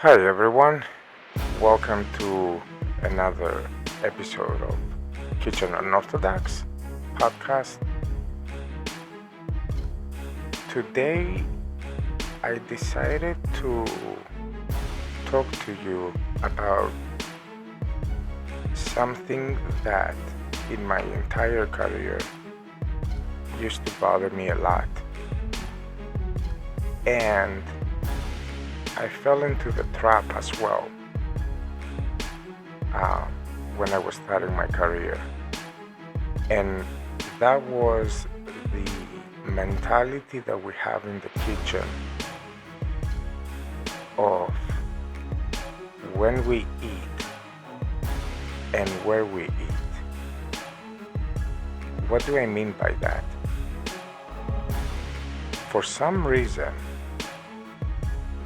Hi everyone, welcome to another episode of Kitchen Unorthodox podcast. Today I decided to talk to you about something that in my entire career used to bother me a lot, and I fell into the trap as well when I was starting my career, and that was the mentality that we have in the kitchen of when we eat and where we eat. What do I mean by that? For some reason,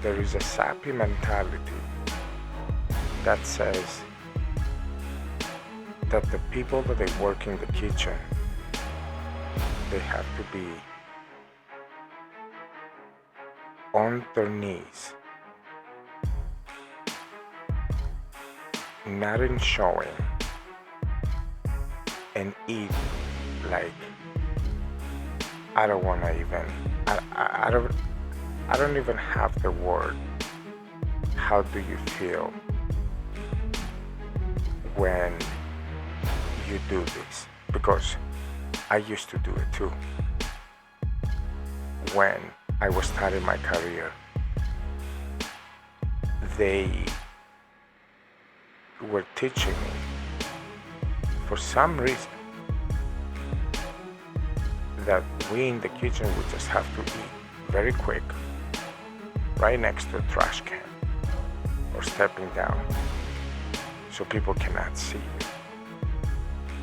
there is a sappy mentality that says that the people that they work in the kitchen, they have to be on their knees, not in showing, and eat like I don't even have the word. How do you feel when you do this? Because I used to do it too. When I was starting my career, they were teaching me, for some reason, that we in the kitchen would just have to eat very quick, right next to a trash can, or stepping down so people cannot see you.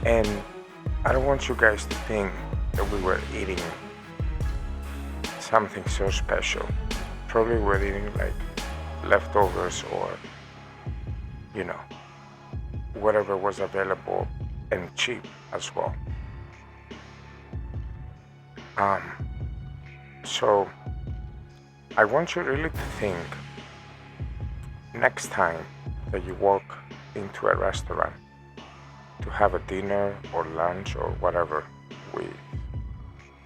And I don't want you guys to think that we were eating something so special. Probably we're eating like leftovers or, whatever was available and cheap as well. So I want you really to think, next time that you walk into a restaurant to have a dinner or lunch or whatever with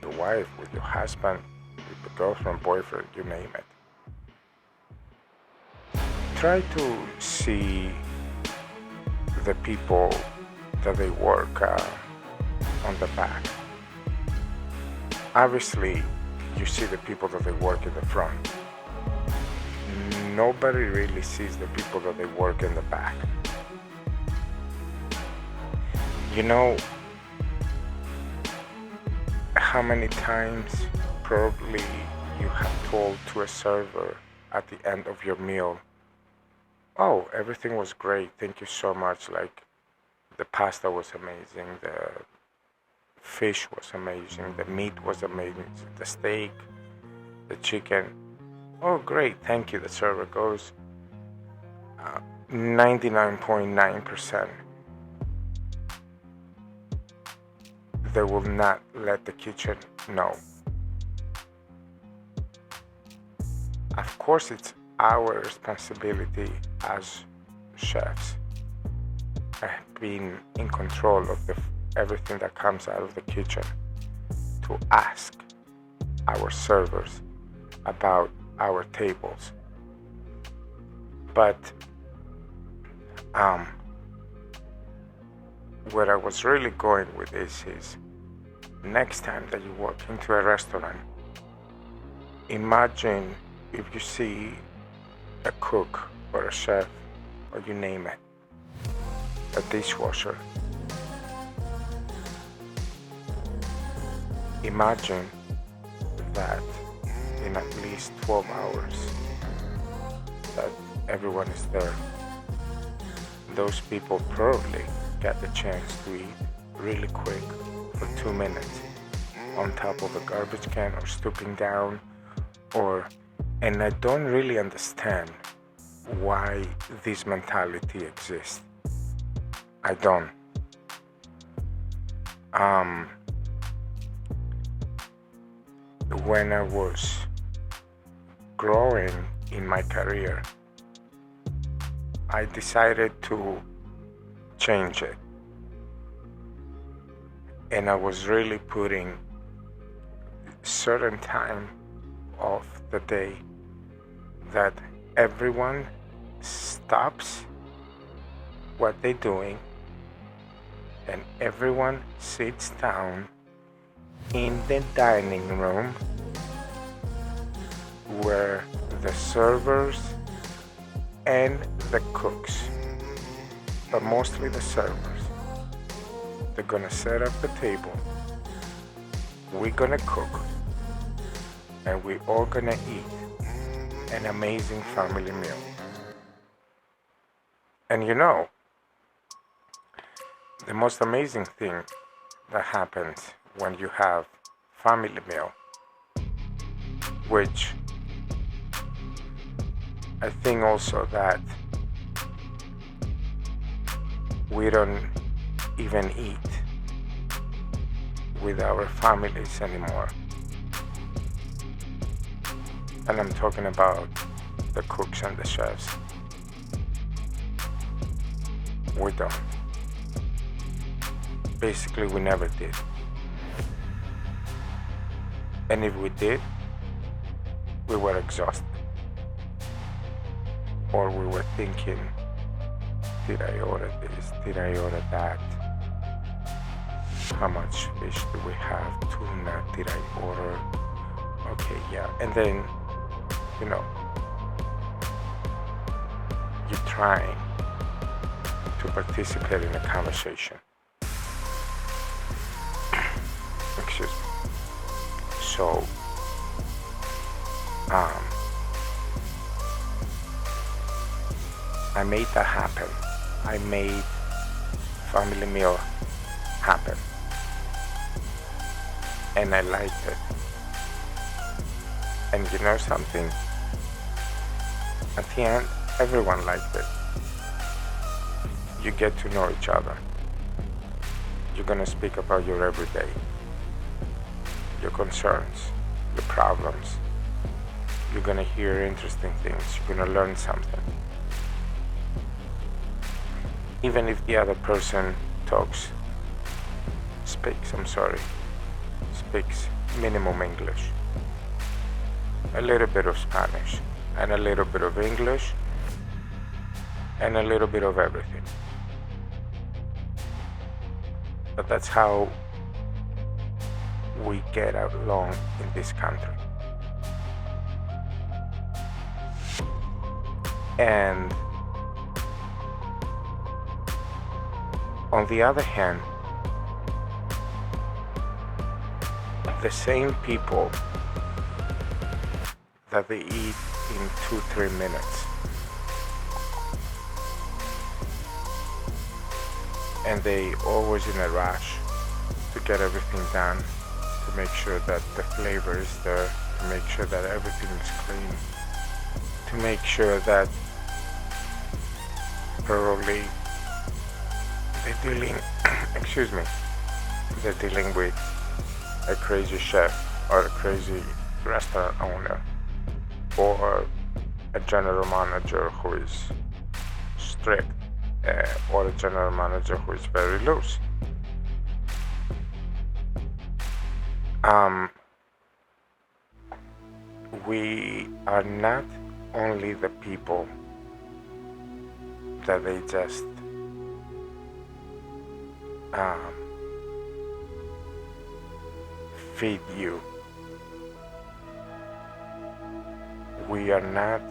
your wife, with your husband, with your girlfriend, boyfriend, you name it, try to see the people that they work on the back. Obviously, you see the people that they work in the front. Nobody really sees the people that they work in the back. You know how many times probably you have told to a server at the end of your meal, "Oh, everything was great, thank you so much, like the pasta was amazing, the fish was amazing, the meat was amazing, the steak, the chicken. Oh, great, thank you." The server goes, 99.9%. They will not let the kitchen know. Of course, it's our responsibility as chefs, being in control of everything that comes out of the kitchen, to ask our servers about our tables. But where I was really going with this is, next time that you walk into a restaurant, imagine if you see a cook or a chef, or you name it, a dishwasher. Imagine that in at least 12 hours that everyone is there, those people probably get the chance to eat really quick for 2 minutes on top of a garbage can or stooping down, and I don't really understand why this mentality exists. I don't. When I was growing in my career, I decided to change it. And I was really putting certain time of the day that everyone stops what they're doing and everyone sits down in the dining room where the servers and the cooks, but mostly the servers, they're gonna set up the table, we're gonna cook, and we're all gonna eat an amazing family meal. And you know, the most amazing thing that happens when you have family meal, which I think also that we don't even eat with our families anymore. And I'm talking about the cooks and the chefs. We don't. Basically, we never did. And if we did, we were exhausted. Or we were thinking, did I order this? Did I order that? How much fish do we have? Tuna, did I order? Okay, yeah. And then, you know, you're trying to participate in a conversation. Excuse me. So, I made that happen. I made family meal happen. And I liked it. And you know something? At the end, everyone liked it. You get to know each other. You're gonna speak about your everyday, your concerns, your problems. You're gonna hear interesting things. You're gonna learn something. Even if the other person speaks minimum English, a little bit of Spanish, and a little bit of English, and a little bit of everything. But that's how we get along in this country. And on the other hand, the same people that they eat in 2-3 minutes, and they always in a rush to get everything done, to make sure that the flavor is there, to make sure that everything is clean, to make sure that probably they're dealing they're dealing with a crazy chef or a crazy restaurant owner or a general manager who is strict or a general manager who is very loose. We are not only the people that they just feed you. We are not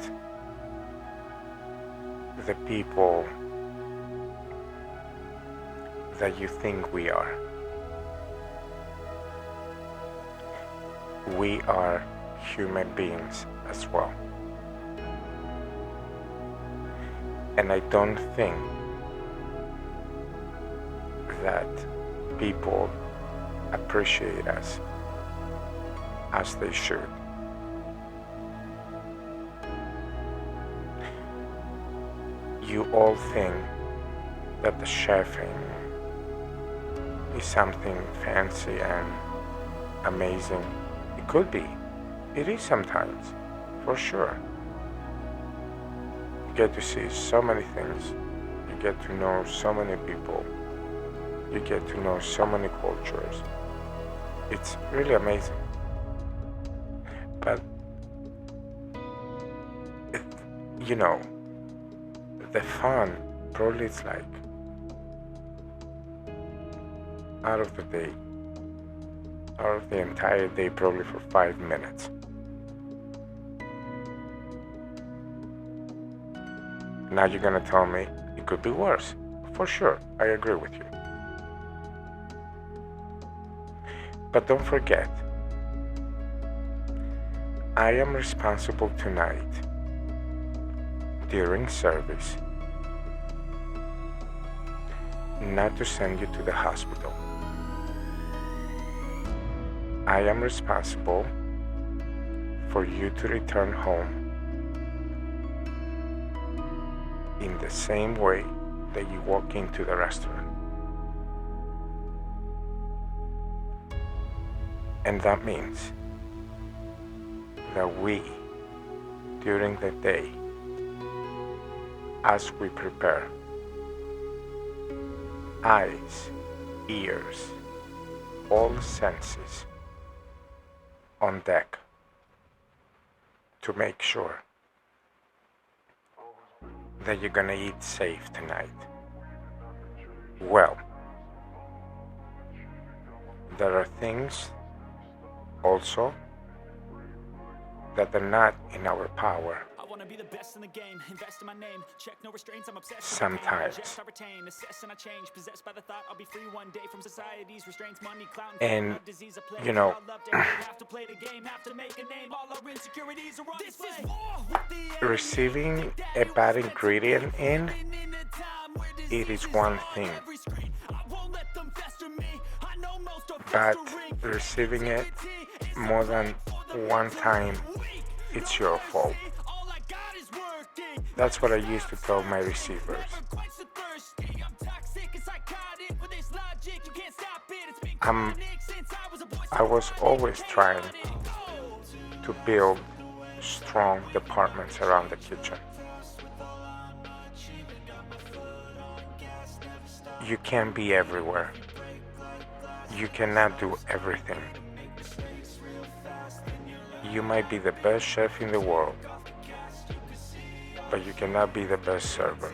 the people that you think we are. We are human beings as well. And I don't think that people appreciate us as they should. You all think that the chefing is something fancy and amazing. It could be. It is sometimes, for sure. get to see so many things. You get to know so many people. You get to know so many cultures. It's really amazing. But, you know, the fun probably is like out of the entire day, probably for 5 minutes. Now you're gonna tell me it could be worse. For sure, I agree with you. But don't forget, I am responsible tonight during service not to send you to the hospital. I am responsible for you to return home in the same way that you walk into the restaurant. And that means that we, during the day, as we prepare, eyes, ears, all senses on deck to make sure that you're gonna eat safe tonight. Well, there are things also that are not in our power. Sometimes. And, you know, receiving a bad ingredient in, it is one thing. But receiving it more than one time, it's your fault. That's what I used to tell my receivers. I was always trying to build strong departments around the kitchen. You can't be everywhere. You cannot do everything. You might be the best chef in the world, but you cannot be the best server.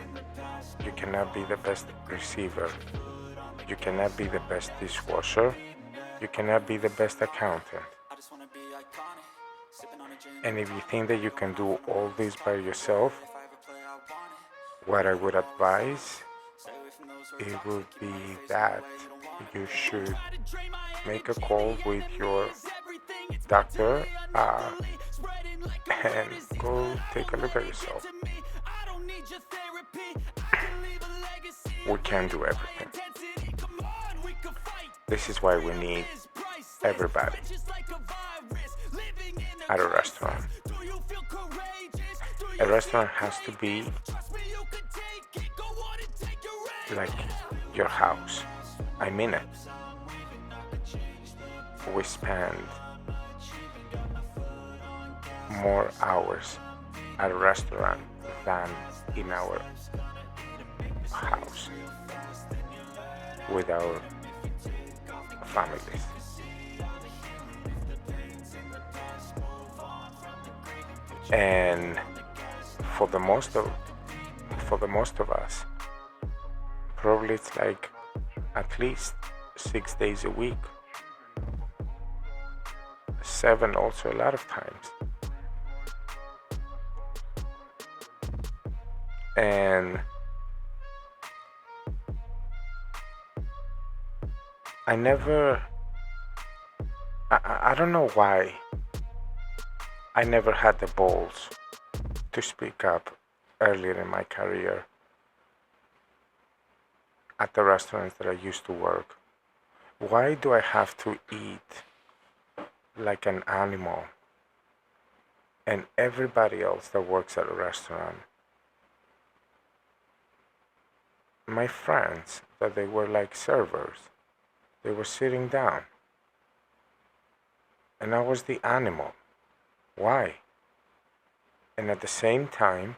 You cannot be the best receiver. You cannot be the best dishwasher. You cannot be the best accountant. And if you think that you can do all this by yourself, what I would advise, it would be that you should make a call with your doctor and go take a look at yourself. We can't do everything. This is why we need everybody at a restaurant. A restaurant has to be like your house. I mean it. We spend more hours at a restaurant than in our house with our families. And for the most of us, probably it's like at least 6 days a week, 7 also a lot of times. And I don't know why I never had the balls to speak up earlier in my career at the restaurants that I used to work. Why do I have to eat like an animal? And everybody else that works at a restaurant, my friends, that they were like servers, they were sitting down. And I was the animal. Why? And at the same time,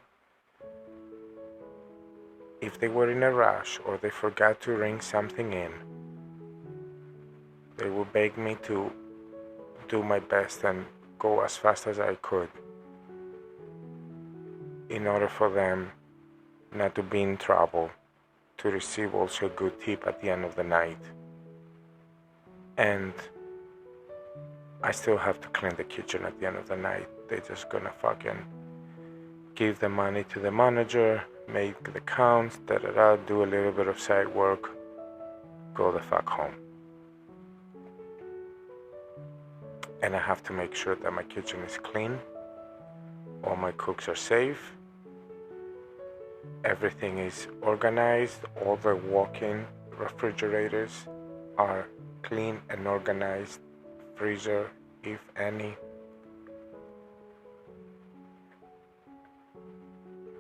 if they were in a rush or they forgot to ring something in, they would beg me to do my best and go as fast as I could in order for them not to be in trouble, to receive also a good tip at the end of the night. And I still have to clean the kitchen at the end of the night. They're just gonna fucking give the money to the manager, make the counts, do a little bit of side work, go the fuck home. And I have to make sure that my kitchen is clean, all my cooks are safe, everything is organized, all the walk-in refrigerators are clean and organized, freezer, if any.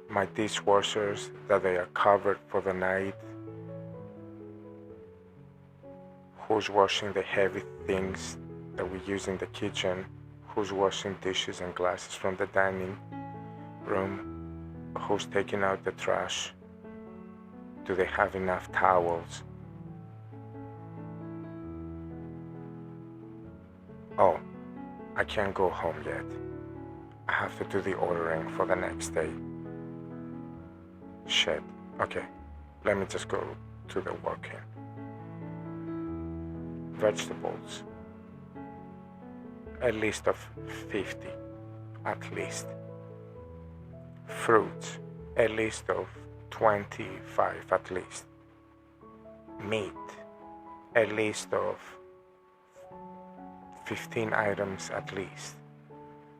My dishwashers, that they are covered for the night. Who's washing the heavy things that we use in the kitchen? Who's washing dishes and glasses from the dining room? Who's taking out the trash? Do they have enough towels? Oh, I can't go home yet. I have to do the ordering for the next day. Shit. Okay, let me just go to the walk-in. Vegetables. A list of 50, at least. Fruits. A list of 25, at least. Meat. A list of 15 items at least.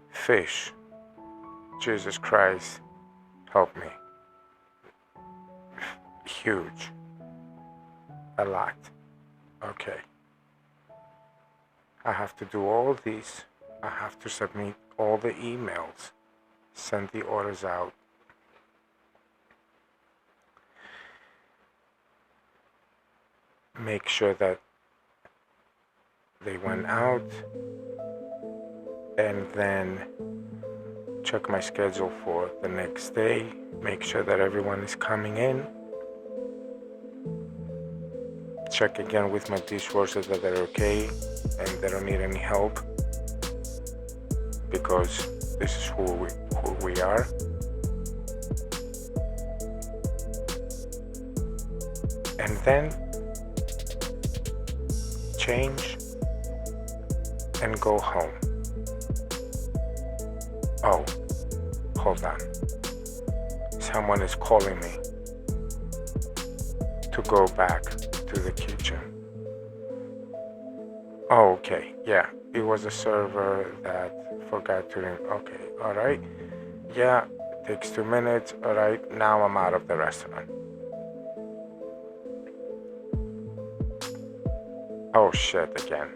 Fish. Jesus Christ, help me. Huge. A lot. Okay. I have to do all this. I have to submit all the emails, send the orders out. Make sure that they went out, and then check my schedule for the next day, make sure that everyone is coming in, check again with my dishwashers that they're okay and they don't need any help, because this is who we are. And then change and go home. Oh, hold on. Someone is calling me to go back to the kitchen. Oh, okay, yeah, it was a server that forgot to ring. Okay, alright. Yeah, it takes 2 minutes. Alright, now I'm out of the restaurant. Oh shit, again.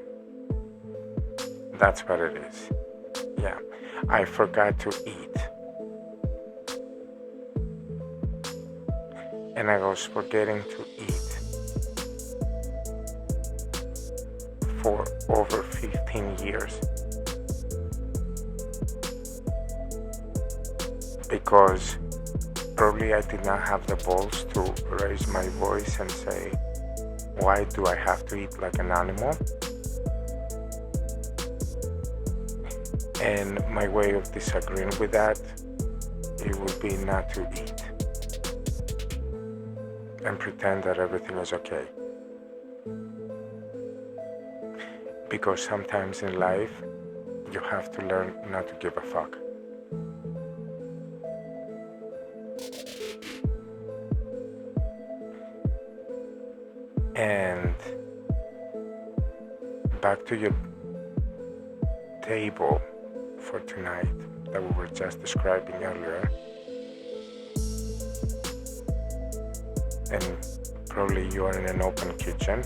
That's what it is. Yeah, I forgot to eat. And I was forgetting to eat for over 15 years. Because probably I did not have the balls to raise my voice and say, why do I have to eat like an animal? And my way of disagreeing with that, it would be not to eat and pretend that everything is okay. Because sometimes in life, you have to learn not to give a fuck. And back to your table for tonight that we were just describing earlier. And probably you are in an open kitchen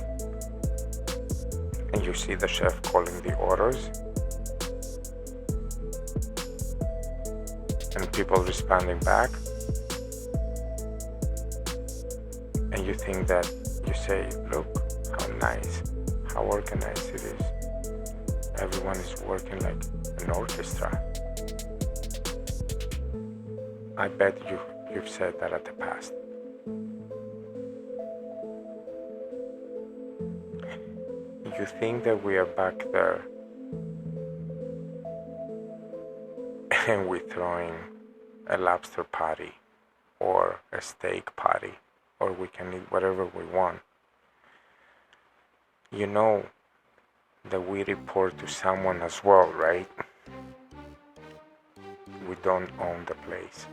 and you see the chef calling the orders and people responding back, and you think that you say, look how nice, how organized it is. Everyone is working like an orchestra. I bet you've said that at the past. you think that we are back there and we're throwing a lobster patty or a steak patty, or we can eat whatever we want. You know that we report to someone as well, right? We don't own the place.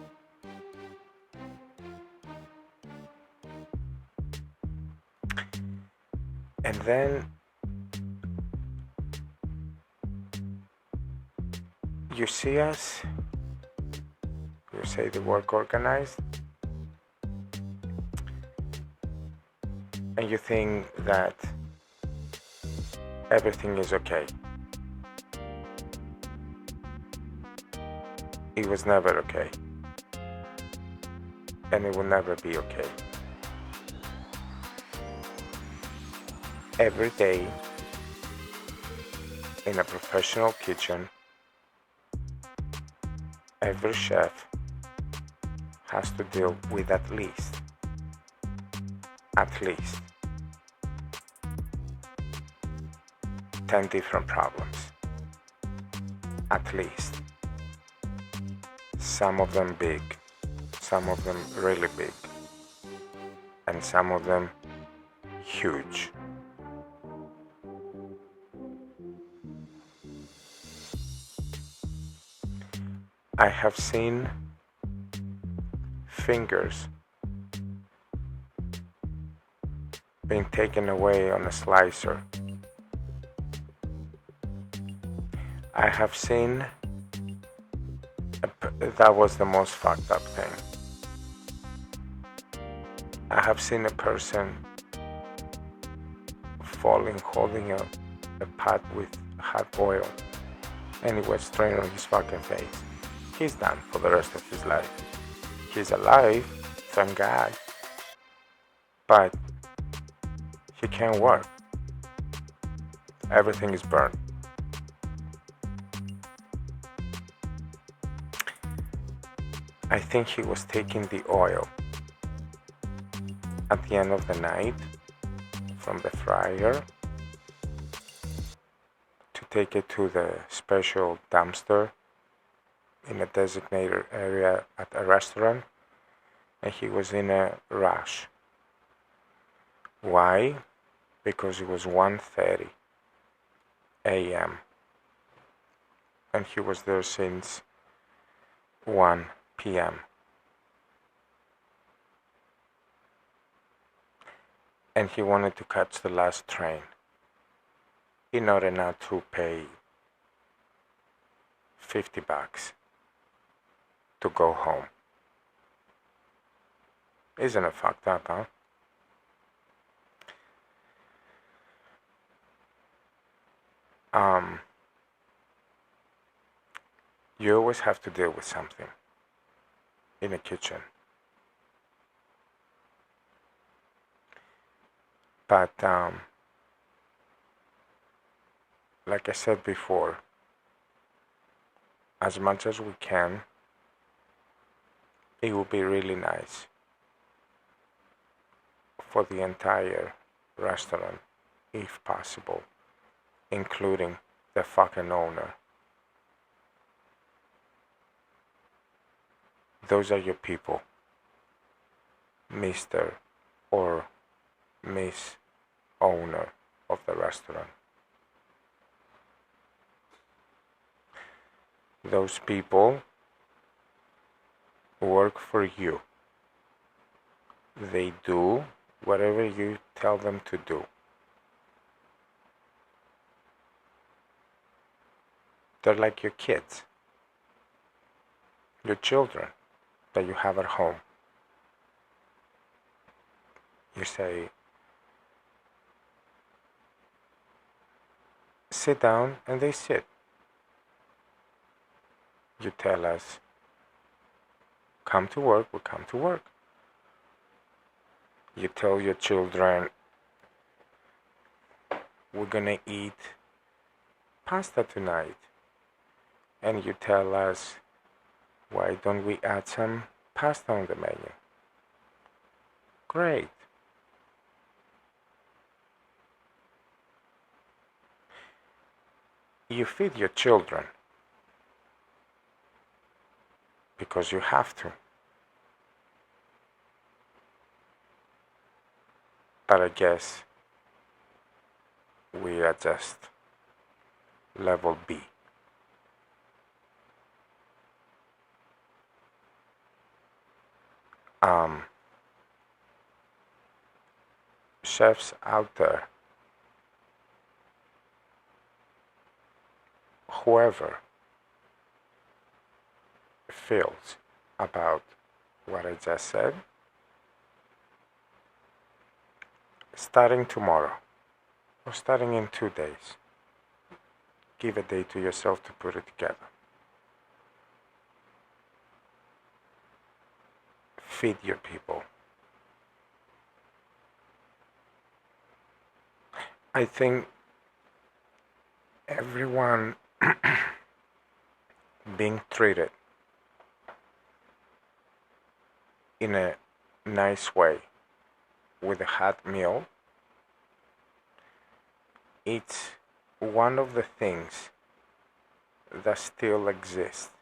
And then you see us, you say the work organized, and you think that everything is okay. It was never okay. And it will never be okay. Every day in a professional kitchen, every chef has to deal with at least 10 different problems. At least. Some of them big, some of them really big, and some of them huge. I have seen fingers being taken away on a slicer. I have seen that was the most fucked up thing. I have seen a person falling holding a pot with hot oil, and it was straight on his fucking face. He's done for the rest of his life. He's alive, thank God, but he can't work. Everything is burned. I think he was taking the oil at the end of the night from the fryer to take it to the special dumpster in a designated area at a restaurant, and he was in a rush. Why? Because it was 1:30 a.m. and he was there since 1 p.m. And he wanted to catch the last train in order not to pay $50 to go home. Isn't it fucked up, huh? You always have to deal with something in a kitchen. But like I said before, as much as we can, it would be really nice for the entire restaurant, if possible, including the fucking owner. Those are your people, Mr. or Miss Owner of the restaurant. Those people work for you. They do whatever you tell them to do. They're like your kids, your children that you have at home. You say, sit down, and they sit. You tell us, come to work, we come to work. You tell your children, we're gonna eat pasta tonight. And you tell us, why don't we add some pasta on the menu? Great. You feed your children because you have to. But I guess we are just level B. Chefs out there, whoever feels about what I just said, starting tomorrow or starting in 2 days, give a day to yourself to put it together. Feed your people. I think everyone being treated in a nice way with a hot meal, it's one of the things that still exists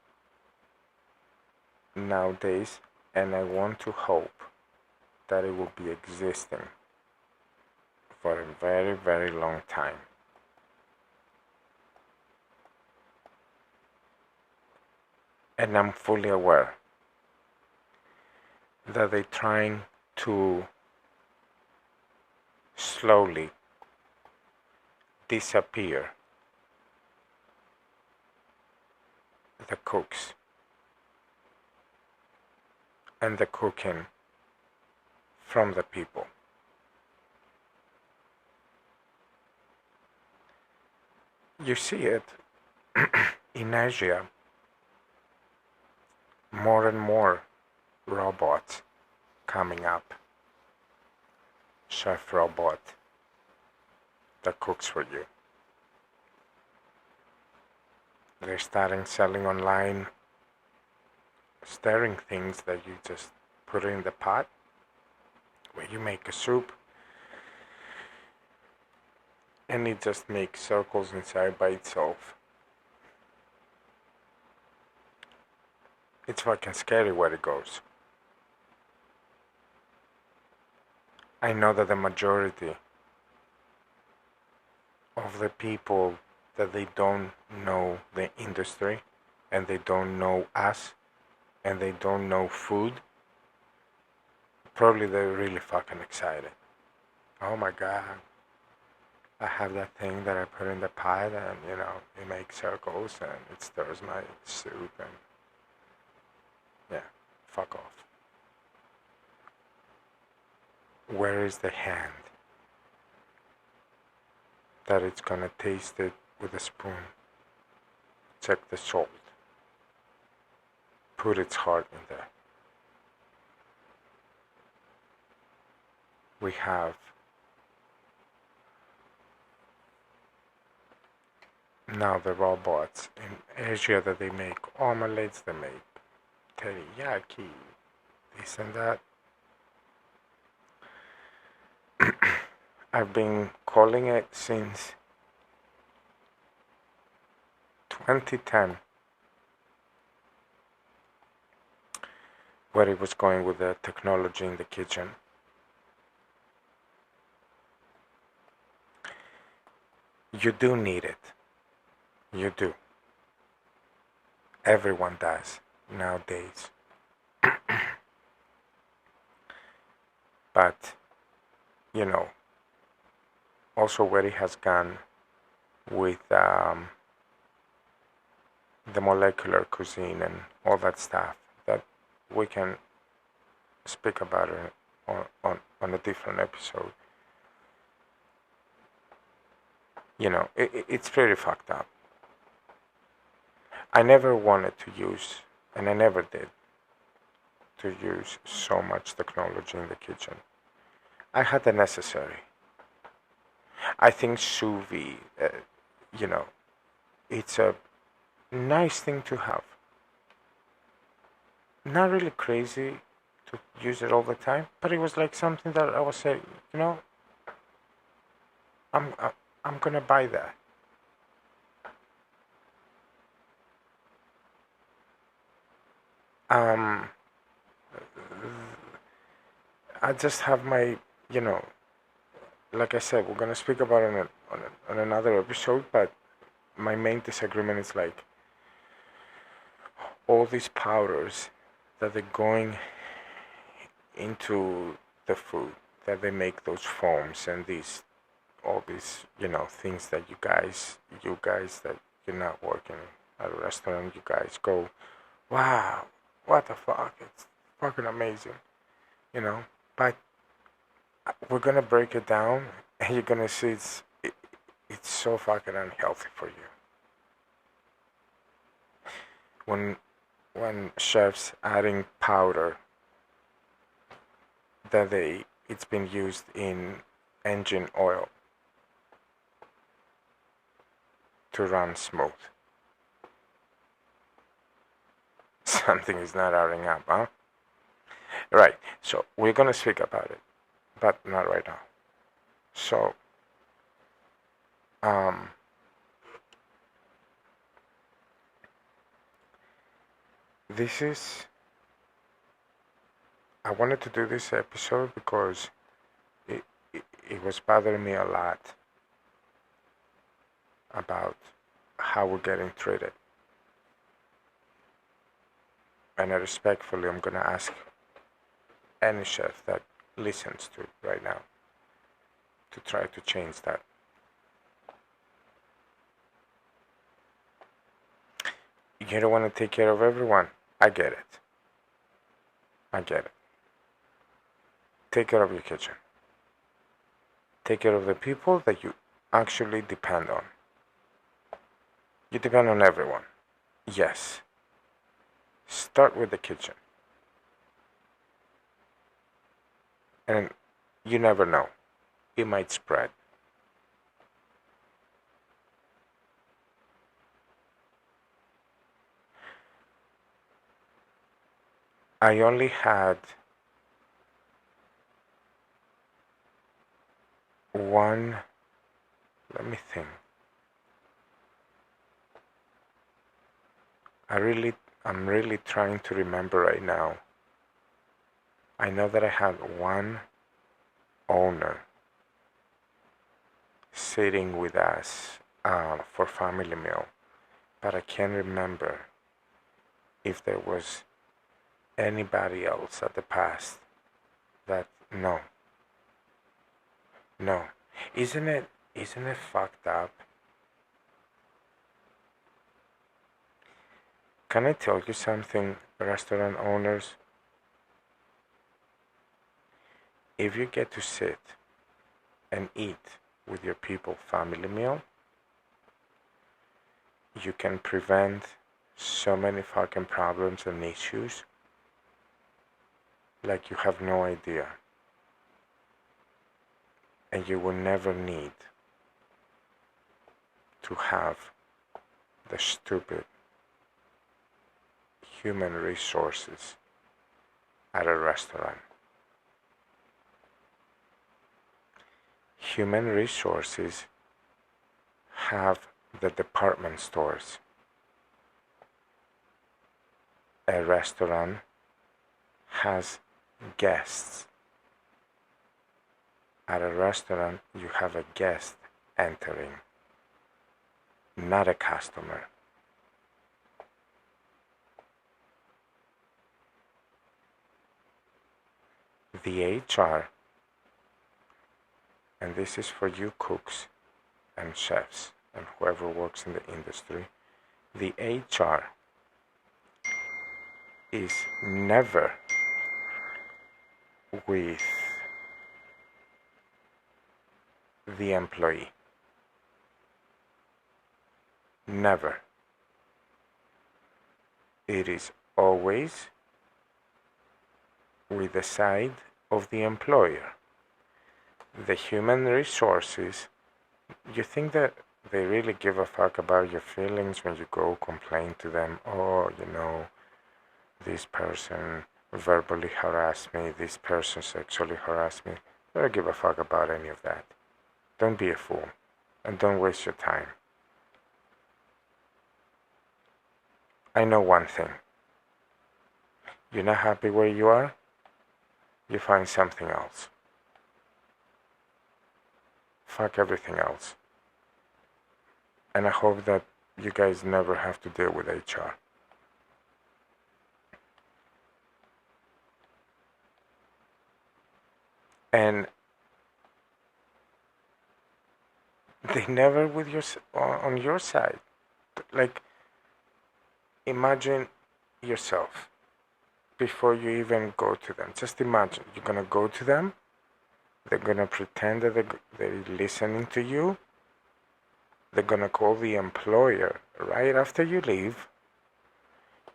nowadays, and I want to hope that it will be existing for a very, very long time. And I'm fully aware that they're trying to slowly disappear the cooks and the cooking from the people. You see it in Asia, more and more robots coming up. Chef robot that cooks for you. They're starting selling online stirring things that you just put in the pot where you make a soup and it just makes circles inside by itself. It's fucking scary where it goes. I know that the majority of the people that they don't know the industry and they don't know us and they don't know food, probably they're really fucking excited. Oh my god, I have that thing that I put in the pot and it makes circles and it stirs my soup and yeah, fuck off. Where is the hand that it's gonna taste it with a spoon, check the salt, put its heart in there? We have now the robots in Asia that they make omelets, they make teriyaki, this and that. I've been calling it since 2010, where it was going with the technology in the kitchen. You do need it. You do. Everyone does nowadays. But, also where it has gone with the molecular cuisine and all that stuff that we can speak about it on a different episode. It's pretty fucked up. I never wanted to use, and I never did, to use so much technology in the kitchen. I had the necessary. I think sous vide, it's a nice thing to have. Not really crazy to use it all the time, but it was like something that I was saying, I'm gonna buy that. Um, I just have my, you know, like I said, we're gonna speak about it on another episode. But my main disagreement is like all these powders that they're going into the food, that they make those foams and these all these things that you guys that you're not working at a restaurant, you guys go, wow, what the fuck, it's fucking amazing, you know. But we're gonna break it down, and you're gonna see it's so fucking unhealthy for you. When chefs adding powder that it's been used in engine oil to run smooth. Something is not adding up, huh? Right, so we're gonna speak about it, but not right now. So, this is, I wanted to do this episode because it was bothering me a lot about how we're getting treated. And respectfully, I'm gonna ask any chef that listens to it right now to try to change that. You don't want to take care of everyone. I get it. I get it. Take care of your kitchen. Take care of the people that you actually depend on. You depend on everyone. Yes. Start with the kitchen. And you never know. It might spread. I only had one, let me think. I'm really trying to remember right now. I know that I had one owner sitting with us for family meal, but I can't remember if there was anybody else at the past that no. Isn't it fucked up? Can I tell you something, restaurant owners? If you get to sit and eat with your people family meal, you can prevent so many fucking problems and issues like you have no idea. And you will never need to have the stupid human resources at a restaurant. Human resources have the department stores. A restaurant has guests. At a restaurant, you have a guest entering, not a customer. The HR, and this is for you cooks and chefs and whoever works in the industry, the HR is never with the employee. Never. It is always with the side of the employer. The human resources, you think that they really give a fuck about your feelings when you go complain to them, oh, this person verbally harassed me, this person sexually harassed me. They don't give a fuck about any of that. Don't be a fool, and don't waste your time. I know one thing. You're not happy where you are? You find something else. Fuck everything else. And I hope that you guys never have to deal with HR. And they never with your on your side. Like, imagine yourself before you even go to them. Just imagine you're gonna go to them. They're gonna pretend that they're listening to you. They're gonna call the employer right after you leave,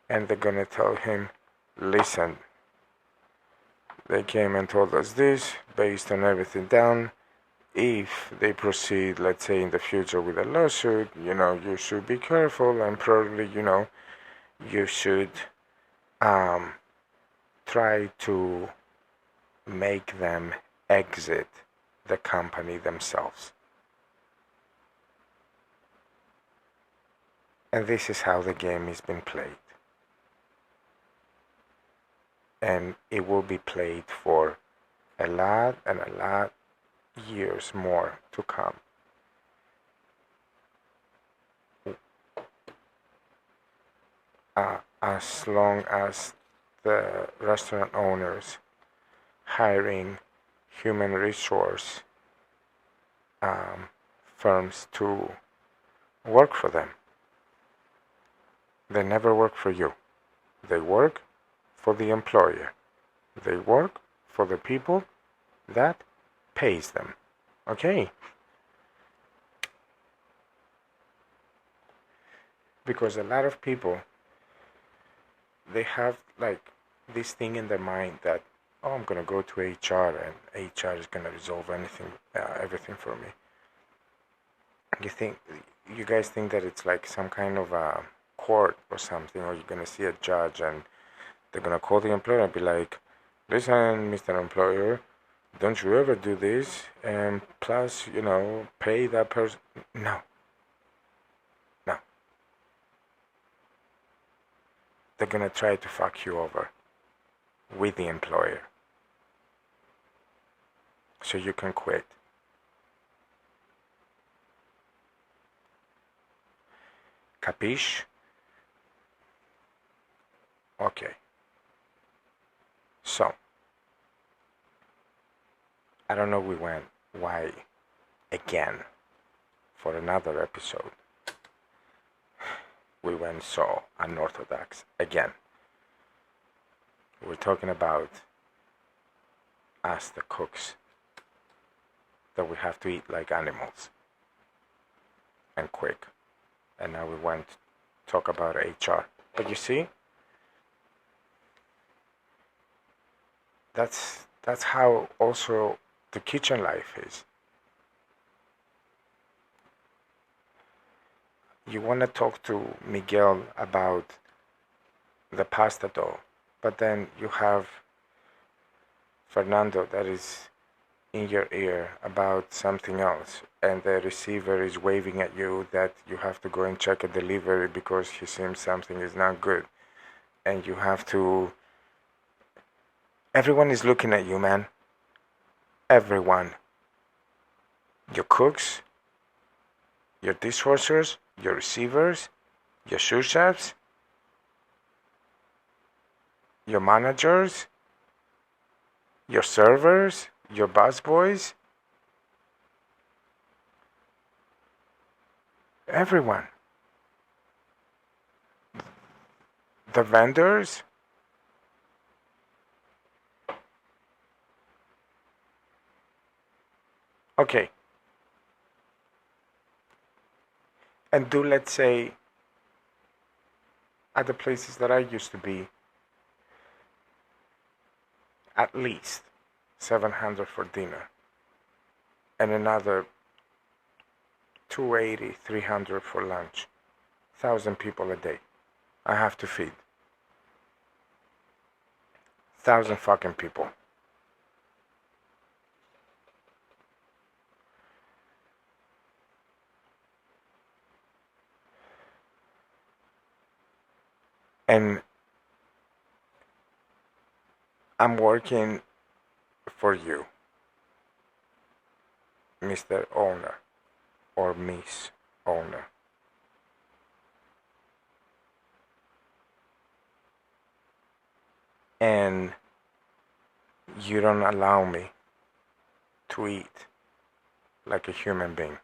and they're gonna tell him, listen, they came and told us this based on everything down. If they proceed, let's say in the future with a lawsuit, you should be careful, and probably, you should try to make them exit the company themselves. And this is how the game is being played. And it will be played for a lot and a lot years more to come. As long as the restaurant owners hiring human resource firms to work for them. They never work for you. They work for the employer. They work for the people that pays them. Okay? Because a lot of people, they have like this thing in their mind that, oh, I'm gonna go to HR and HR is gonna resolve everything for me. You guys think that it's like some kind of a court or something, or you're gonna see a judge and they're gonna call the employer and be like, listen, Mr. Employer, don't you ever do this, and plus, pay that person. No. They're gonna try to fuck you over with the employer so you can quit. Capiche? Okay. So, I don't know why again for another episode we went so unorthodox again. We're talking about us, the cooks, that we have to eat like animals and quick. And now we want to talk about HR. But you see, that's how also the kitchen life is. You want to talk to Miguel about the pasta dough, but then you have Fernando that is in your ear about something else, and the receiver is waving at you that you have to go and check a delivery because he seems something is not good, and you have to. Everyone is looking at you, man. Everyone. Your cooks, your dishwashers, your receivers, your sous chefs, your managers, your servers, your busboys, everyone. The vendors. Okay. And let's say, at the places that I used to be, at least 700 for dinner, and another 280, 300 for lunch. 1,000 people a day I have to feed. 1,000 fucking people. And I'm working for you, Mr. Owner or Miss Owner. And you don't allow me to eat like a human being.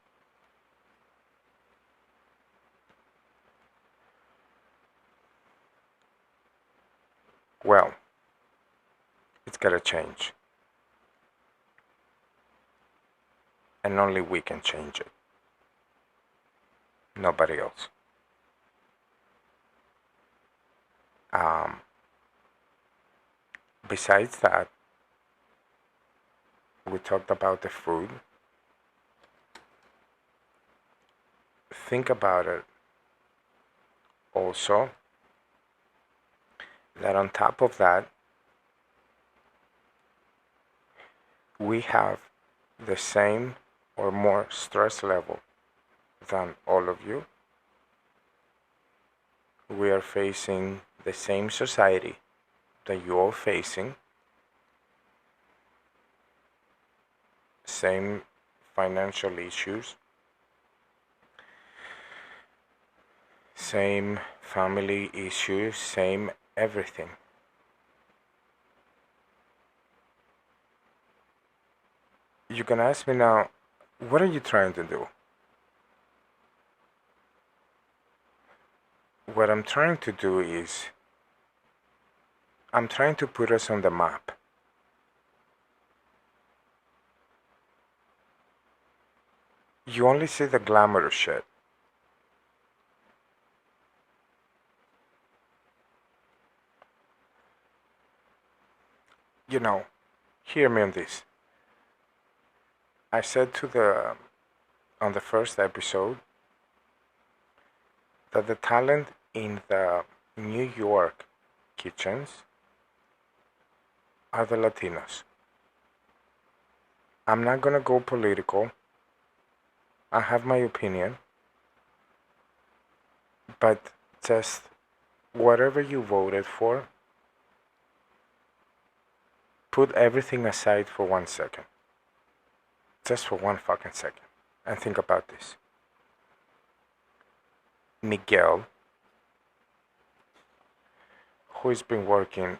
Well, it's gotta change. And only we can change it. Nobody else. Besides that, we talked about the food. Think about it also that on top of that, we have the same or more stress level than all of you. We are facing the same society that you're all facing, same financial issues, same family issues, same everything. You can ask me now, what are you trying to do? What I'm trying to do is, I'm trying to put us on the map. You only see the glamorous shit. You know, hear me on this. I said on the first episode that the talent in the New York kitchens are the Latinos. I'm not gonna go political. I have my opinion. But just whatever you voted for, put everything aside for 1 second. Just for 1 fucking second. And think about this. Miguel, who's been working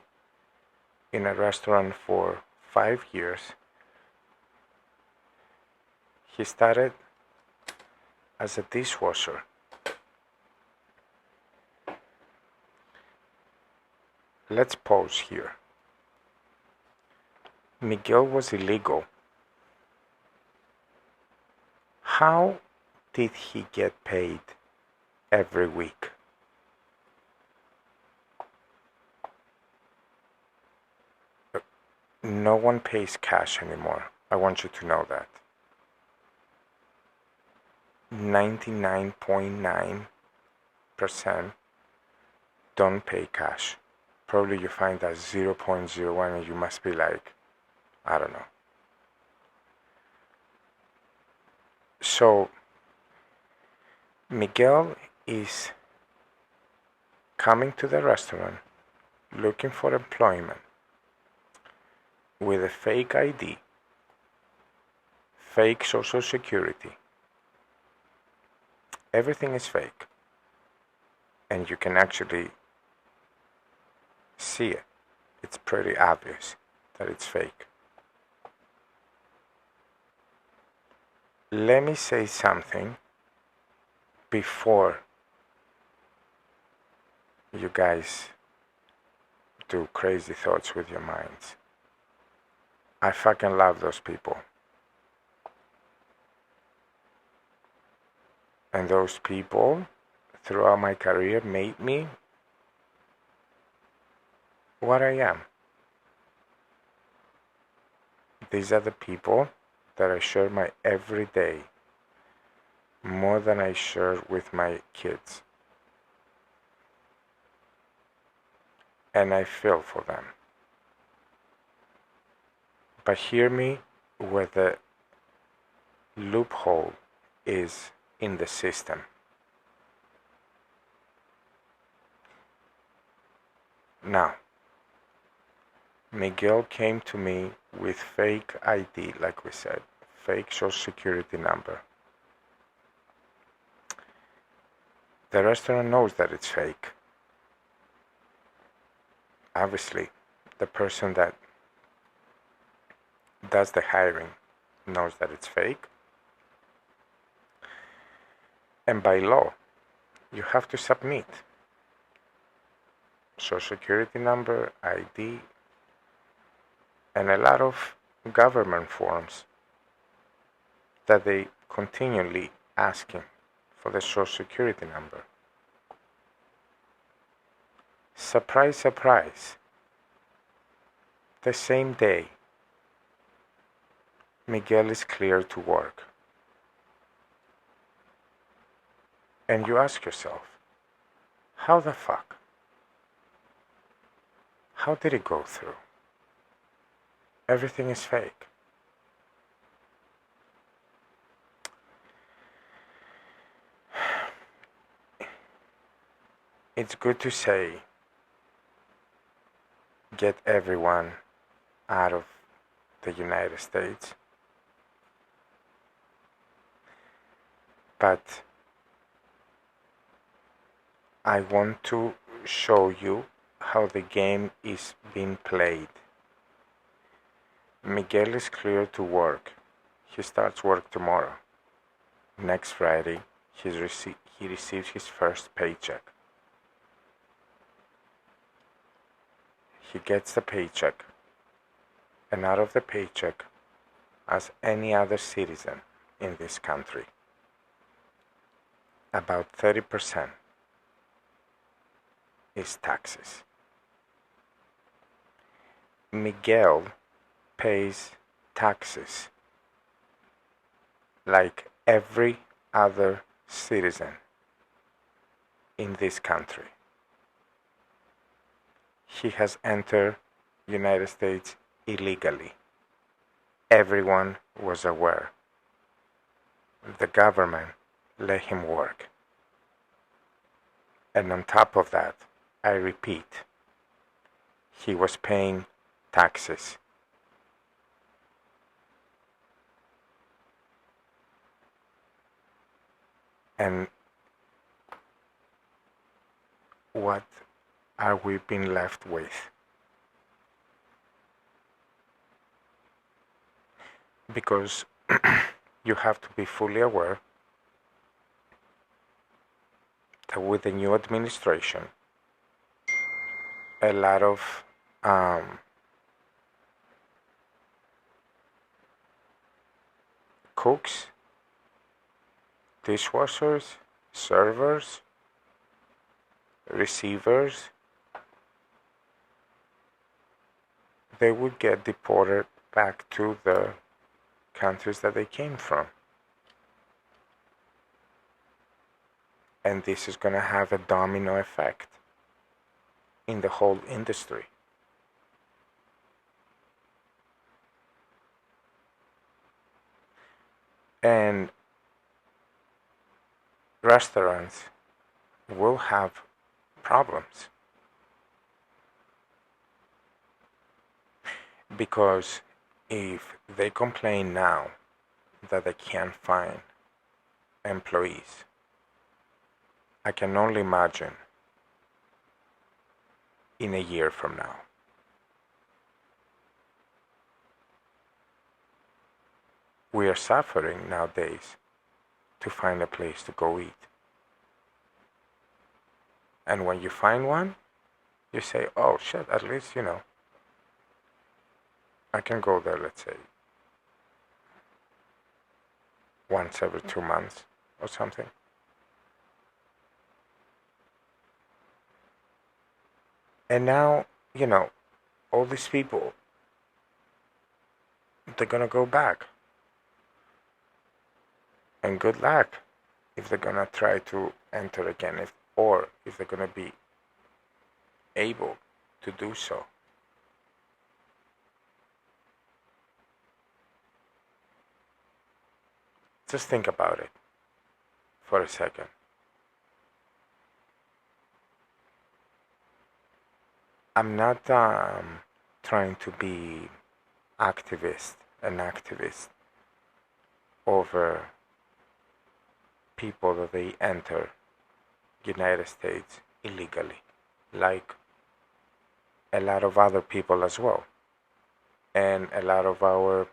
in a restaurant for 5 years, he started as a dishwasher. Let's pause here. Miguel was illegal. How did he get paid every week? No one pays cash anymore. I want you to know that. 99.9% don't pay cash. Probably you find that 0.01 and you must be like, I don't know. So, Miguel is coming to the restaurant looking for employment with a fake ID, fake social security. Everything is fake. And you can actually see it. It's pretty obvious that it's fake. Let me say something before you guys do crazy thoughts with your minds. I fucking love those people. And those people, throughout my career, made me what I am. These are the people that I share my everyday more than I share with my kids. And I feel for them. But hear me where the loophole is in the system. Now, Miguel came to me with fake ID, like we said, fake social security number. The restaurant knows that it's fake. Obviously, the person that does the hiring knows that it's fake. And by law, you have to submit social security number, ID, and a lot of government forms that they continually asking for the social security number. Surprise, surprise. The same day, Miguel is cleared to work. And you ask yourself, how the fuck? How did it go through? Everything is fake. It's good to say, get everyone out of the United States. But I want to show you how the game is being played. Miguel is cleared to work. He starts work tomorrow. Next Friday, he receives his first paycheck. He gets the paycheck, and out of the paycheck, as any other citizen in this country, about 30% is taxes. Miguel pays taxes like every other citizen in this country. He has entered United States illegally. Everyone was aware. The government let him work. And on top of that, I repeat, he was paying taxes. And what are we being left with? Because you have to be fully aware that with the new administration, a lot of cooks, dishwashers, servers, receivers, they would get deported back to the countries that they came from. And this is going to have a domino effect in the whole industry. And restaurants will have problems because if they complain now that they can't find employees, I can only imagine in a year from now. We are suffering nowadays to find a place to go eat. And when you find one, you say, oh shit, at least, I can go there, let's say, once every 2 months or something. And now, all these people, they're gonna go back. And good luck if they're gonna try to enter again, or if they're gonna be able to do so. Just think about it for a second. I'm not trying to be an activist over people that they enter United States illegally, like a lot of other people as well, and a lot of our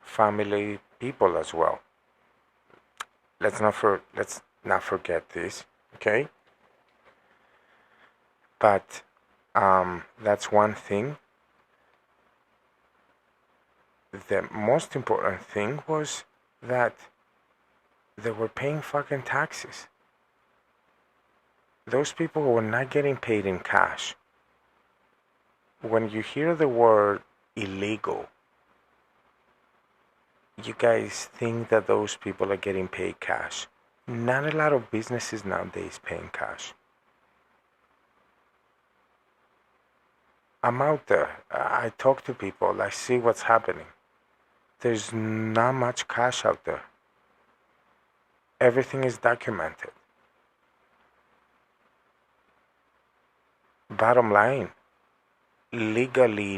family people as well. Let's not forget this, okay? But that's one thing. The most important thing was that they were paying fucking taxes. Those people were not getting paid in cash. When you hear the word illegal, you guys think that those people are getting paid cash. Not a lot of businesses nowadays paying cash. I'm out there. I talk to people. I see what's happening. There's not much cash out there. Everything is documented. Bottom line, legally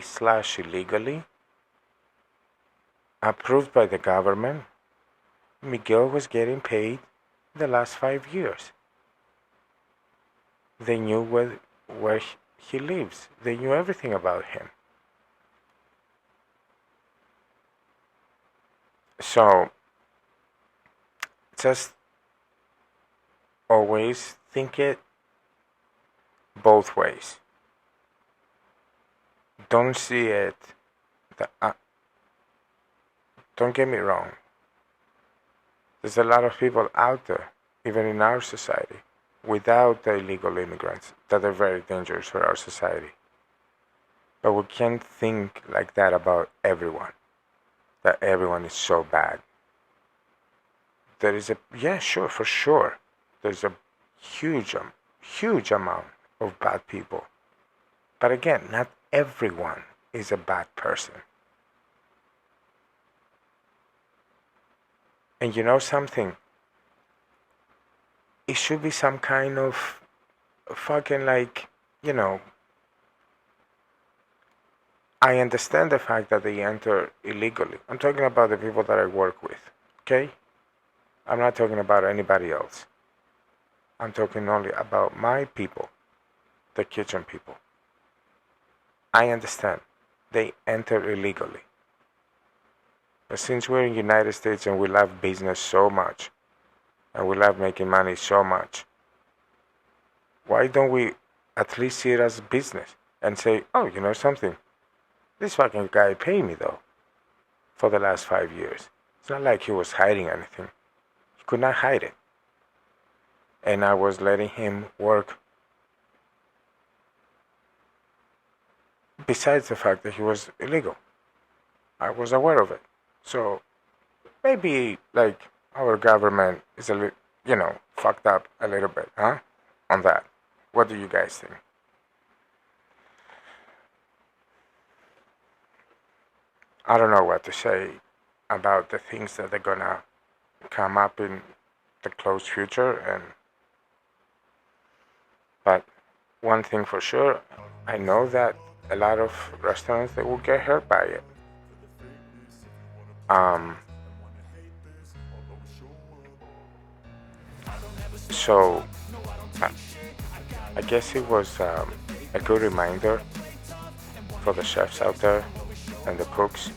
slash illegally, approved by the government, Miguel was getting paid the last 5 years. They knew where he lives. They knew everything about him. So, just always think it both ways. Don't see it. Don't get me wrong. There's a lot of people out there, even in our society, without the illegal immigrants, that are very dangerous for our society. But we can't think like that about everyone, that everyone is so bad. There is for sure. There's a huge amount of bad people. But again, not everyone is a bad person. And you know something? It should be some kind of fucking I understand the fact that they enter illegally. I'm talking about the people that I work with, okay? I'm not talking about anybody else. I'm talking only about my people, the kitchen people. I understand they enter illegally. But since we're in the United States and we love business so much, and we love making money so much, why don't we at least see it as business and say, oh, you know something? This fucking guy paid me though for the last 5 years. It's not like he was hiding anything. He could not hide it. And I was letting him work besides the fact that he was illegal. I was aware of it. So maybe our government is a little, fucked up a little bit, huh? On that. What do you guys think? I don't know what to say about the things that are gonna come up in the close future, but one thing for sure, I know that a lot of restaurants, they will get hurt by it. So I guess it was a good reminder for the chefs out there and the cooks.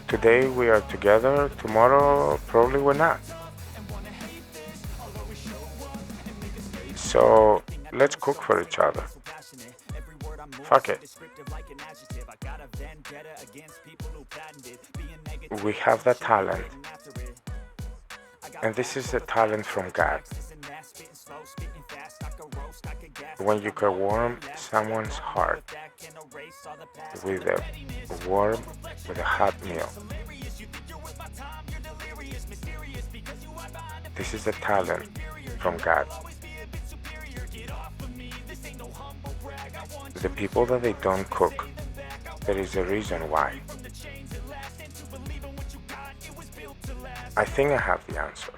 Today we are together, tomorrow probably we're not. So let's cook for each other. Fuck it. We have the talent. And this is a talent from God. When you can warm someone's heart with a hot meal. This is a talent from God. The people that they don't cook, there is a reason why. I think I have the answer.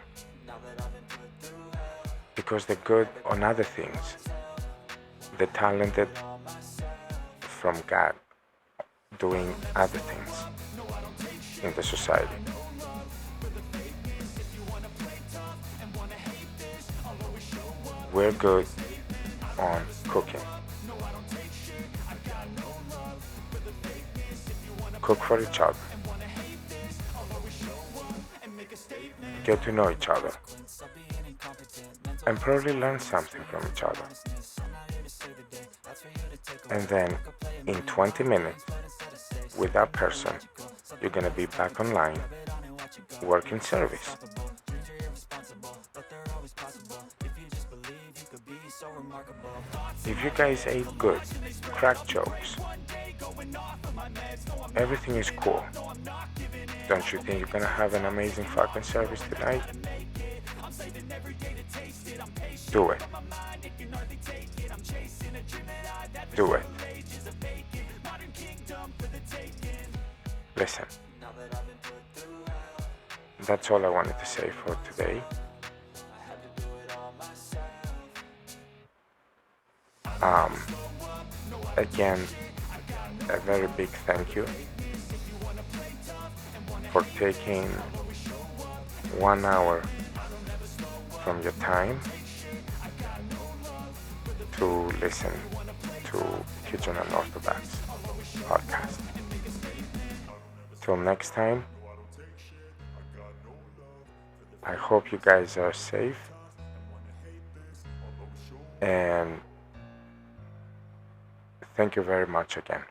because they're good on other things. They're talented from God doing other things in the society. We're good on cooking. Cook for each other. Get to know each other. And probably learn something from each other. And then in 20 minutes, with that person, you're gonna be back online, working service. If you guys ate good, crack jokes, everything is cool, don't you think you're gonna have an amazing fucking service tonight? Do it. Do it. Listen, that's all I wanted to say for today. Again, a very big thank you for taking 1 hour from your time to listen to Kitchen Unorthodox podcast. Till next time, I hope you guys are safe, and thank you very much again.